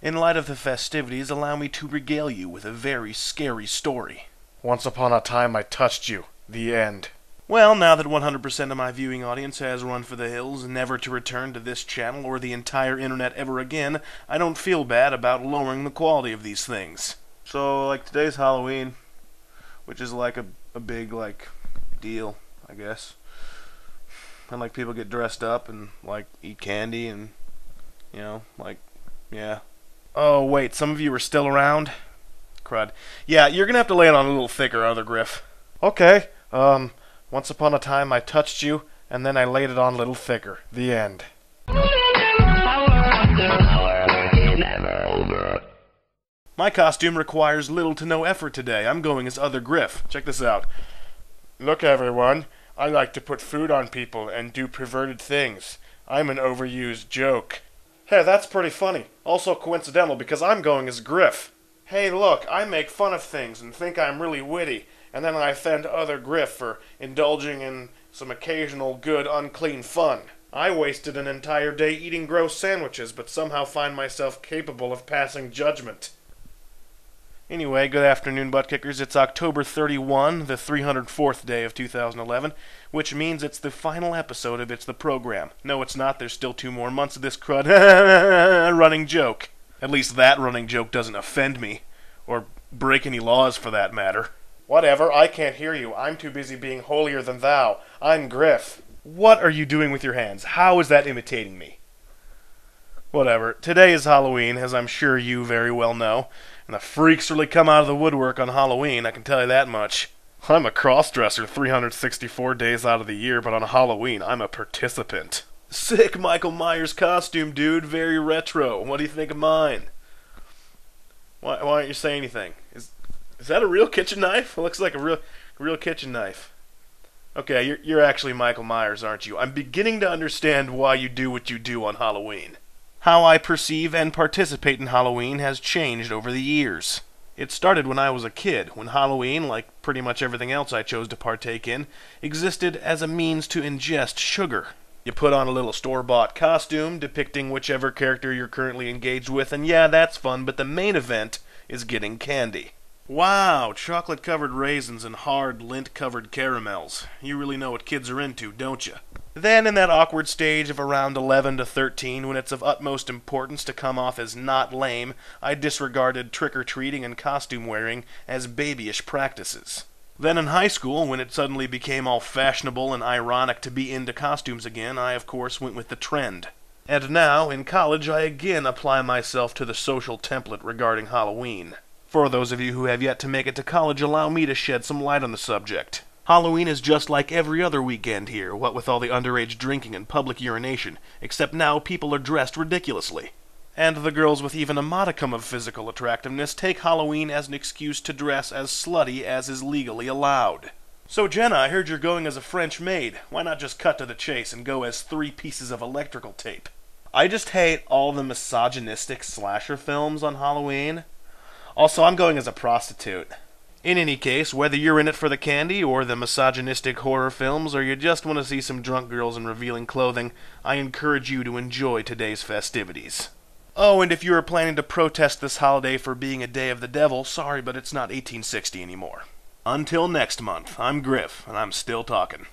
In light of the festivities, allow me to regale you with a very scary story. Once upon a time I touched you. The end. Well, now that 100% of my viewing audience has run for the hills, never to return to this channel or the entire internet ever again, I don't feel bad about lowering the quality of these things. So, like, today's Halloween, which is like a big, like, deal, I guess. And, like, people get dressed up and, like, eat candy and, you know, like, yeah. Oh, wait, some of you are still around? Crud. Yeah, you're gonna have to lay it on a little thicker, Other Griff. Okay, once upon a time I touched you, and then I laid it on a little thicker. The end. My costume requires little to no effort today. I'm going as Other Griff. Check this out. Look, everyone, I like to put food on people and do perverted things. I'm an overused joke. Hey, that's pretty funny. Also coincidental because I'm going as Griff. Hey, look, I make fun of things and think I'm really witty, and then I offend Other Griff for indulging in some occasional good, unclean fun. I wasted an entire day eating gross sandwiches, but somehow find myself capable of passing judgment. Anyway, good afternoon, butt kickers. It's October 31, the 304th day of 2011, which means it's the final episode of It's the Program. No, it's not. There's still 2 more months of this crud running joke. At least that running joke doesn't offend me, or break any laws for that matter. Whatever, I can't hear you. I'm too busy being holier than thou. I'm Griff. What are you doing with your hands? How is that imitating me? Whatever. Today is Halloween, as I'm sure you very well know, and the freaks really come out of the woodwork on Halloween, I can tell you that much. I'm a cross-dresser 364 days out of the year, but on Halloween, I'm a participant. Sick Michael Myers costume, dude. Very retro. What do you think of mine? Why aren't you saying anything? Is that a real kitchen knife? It looks like a real kitchen knife. Okay, you're actually Michael Myers, aren't you? I'm beginning to understand why you do what you do on Halloween. How I perceive and participate in Halloween has changed over the years. It started when I was a kid, when Halloween, like pretty much everything else I chose to partake in, existed as a means to ingest sugar. You put on a little store-bought costume depicting whichever character you're currently engaged with, and yeah, that's fun, but the main event is getting candy. Wow, chocolate-covered raisins and hard, lint-covered caramels. You really know what kids are into, don't you? Then, in that awkward stage of around 11 to 13, when it's of utmost importance to come off as not lame, I disregarded trick-or-treating and costume-wearing as babyish practices. Then in high school, when it suddenly became all fashionable and ironic to be into costumes again, I of course went with the trend. And now, in college, I again apply myself to the social template regarding Halloween. For those of you who have yet to make it to college, allow me to shed some light on the subject. Halloween is just like every other weekend here, what with all the underage drinking and public urination, except now people are dressed ridiculously. And the girls with even a modicum of physical attractiveness take Halloween as an excuse to dress as slutty as is legally allowed. So Jenna, I heard you're going as a French maid. Why not just cut to the chase and go as 3 pieces of electrical tape? I just hate all the misogynistic slasher films on Halloween. Also, I'm going as a prostitute. In any case, whether you're in it for the candy or the misogynistic horror films, or you just want to see some drunk girls in revealing clothing, I encourage you to enjoy today's festivities. Oh, and if you are planning to protest this holiday for being a day of the devil, sorry, but it's not 1860 anymore. Until next month, I'm Griff, and I'm still talking.